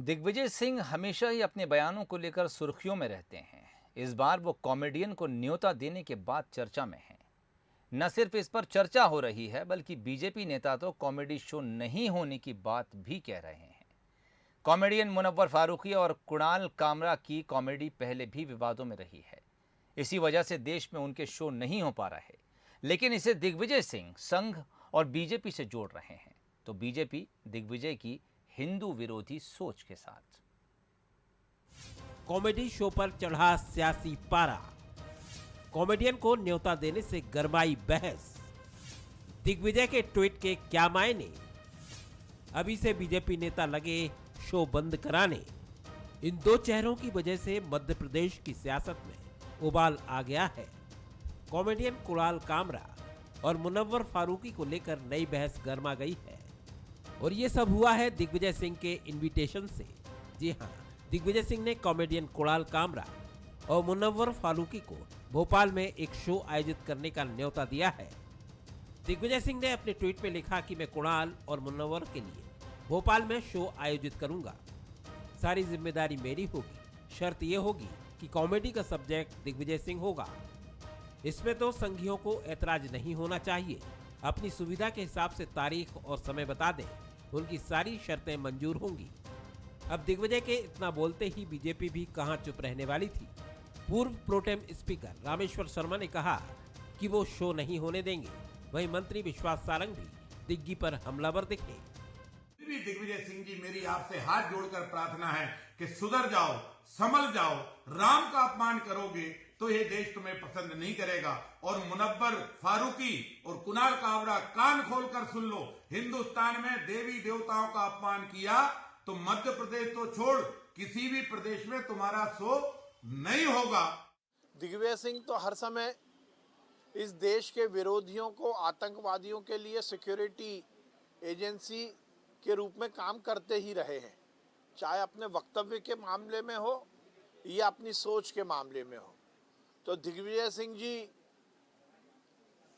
दिग्विजय सिंह हमेशा ही अपने बयानों को लेकर सुर्खियों में रहते हैं। इस बार वो कॉमेडियन को न्योता देने के बाद चर्चा में हैं। न सिर्फ इस पर चर्चा हो रही है, बल्कि बीजेपी नेता तो कॉमेडी शो नहीं होने की बात भी कह रहे हैं। कॉमेडियन मुनव्वर फारूकी और कुणाल कामरा की कॉमेडी पहले भी विवादों में रही है। इसी वजह से देश में उनके शो नहीं हो पा रहे, लेकिन इसे दिग्विजय सिंह संघ और बीजेपी से जोड़ रहे हैं। तो बीजेपी दिग्विजय की हिंदू विरोधी सोच के साथ कॉमेडी शो पर चढ़ा सियासी पारा, कॉमेडियन को न्योता देने से गरमाई बहस, दिग्विजय के ट्वीट के क्या मायने, अभी से बीजेपी नेता लगे शो बंद कराने। इन दो चेहरों की वजह से मध्य प्रदेश की सियासत में उबाल आ गया है। कॉमेडियन कुणाल कामरा और मुनव्वर फारूकी को लेकर नई बहस गर्मा गई है और ये सब हुआ है दिग्विजय सिंह के इनविटेशन से। जी हां, दिग्विजय सिंह ने कॉमेडियन कुणाल कामरा और मुनव्वर फारूकी को भोपाल में एक शो आयोजित करने का न्योता दिया है। दिग्विजय सिंह ने अपने ट्वीट में लिखा कि मैं कुणाल और मुनव्वर के लिए भोपाल में शो आयोजित करूंगा। सारी जिम्मेदारी मेरी होगी। शर्त यह होगी कि कॉमेडी का सब्जेक्ट दिग्विजय सिंह होगा। इसमें तो संघियों को ऐतराज नहीं होना चाहिए। अपनी सुविधा के हिसाब से तारीख और समय बता दें, उनकी सारी शर्तें मंजूर होंगी। अब दिग्विजय के इतना बोलते ही बीजेपी भी कहां चुप रहने वाली थी। पूर्व प्रोटेम स्पीकर रामेश्वर शर्मा ने कहा कि वो शो नहीं होने देंगे। वहीं मंत्री विश्वास सारंग भी दिग्गी पर हमलावर दिखे। दिग्विजय सिंह जी, मेरी आपसे हाथ जोड़कर प्रार्थना है कि सुधर जाओ, संभल जाओ। राम का अपमान करोगे तो ये देश तुम्हें पसंद नहीं करेगा। और मुनव्वर फारूकी और कुणाल कामरा, कान खोलकर सुन लो, हिंदुस्तान में देवी देवताओं का अपमान किया तो मध्य प्रदेश तो छोड़, किसी भी प्रदेश में तुम्हारा शो नहीं होगा। दिग्विजय सिंह तो हर समय इस देश के विरोधियों को, आतंकवादियों के लिए सिक्योरिटी एजेंसी के रूप में काम करते ही रहे हैं, चाहे अपने वक्तव्य के मामले में हो या अपनी सोच के मामले में हो। तो दिग्विजय सिंह जी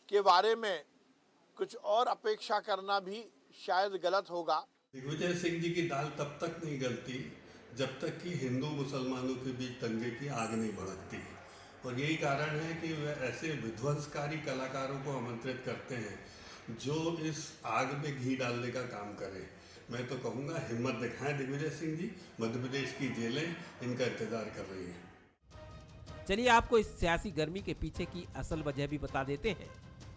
के बारे में कुछ और अपेक्षा करना भी शायद गलत होगा। दिग्विजय सिंह जी की दाल तब तक नहीं गलती जब तक कि हिंदू मुसलमानों के बीच दंगे की आग नहीं भड़कती। और यही कारण है कि वे ऐसे विध्वंसकारी कलाकारों को आमंत्रित करते हैं जो इस आग में घी डालने का काम करें। मैं तो कहूँगा, हिम्मत दिखाएं दिग्विजय सिंह जी। मध्य प्रदेश की जेलें इनका इंतजार कर रही हैं। चलिए आपको इस सियासी गर्मी के पीछे की असल वजह भी बता देते हैं।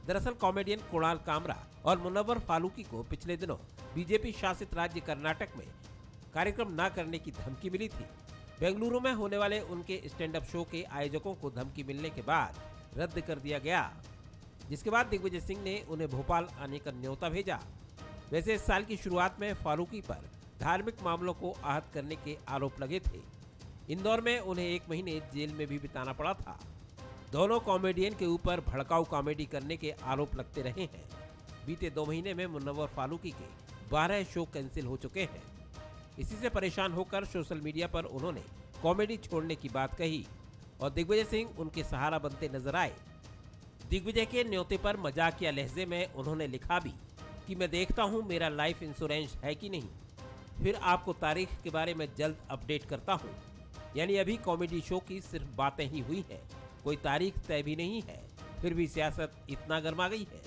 दरअसल कॉमेडियन कुणाल कामरा और मुनव्वर फारूकी को पिछले दिनों बीजेपी शासित राज्य कर्नाटक में कार्यक्रम न करने की धमकी मिली थी। बेंगलुरु में होने वाले उनके स्टैंड अप शो के आयोजकों को धमकी मिलने के बाद रद्द कर दिया गया, जिसके बाद दिग्विजय सिंह ने उन्हें भोपाल आने का न्योता भेजा। वैसे इस साल की शुरुआत में फारूकी पर धार्मिक मामलों को आहत करने के आरोप लगे थे। इंदौर में उन्हें 1 महीने जेल में भी बिताना पड़ा था। दोनों कॉमेडियन के ऊपर भड़काऊ कॉमेडी करने के आरोप लगते रहे हैं। बीते 2 महीने में मुनव्वर फारूकी के 12 शो कैंसिल हो चुके हैं। इसी से परेशान होकर सोशल मीडिया पर उन्होंने कॉमेडी छोड़ने की बात कही और दिग्विजय सिंह उनके सहारा बनते नजर आए। दिग्विजय के न्योते पर मजाकिया लहजे में उन्होंने लिखा भी कि मैं देखता हूं मेरा लाइफ इंश्योरेंस है कि नहीं, फिर आपको तारीख के बारे में जल्द अपडेट करता हूं। यानी अभी कॉमेडी शो की सिर्फ बातें ही हुई हैं, कोई तारीख तय भी नहीं है, फिर भी सियासत इतना गर्मा गई है।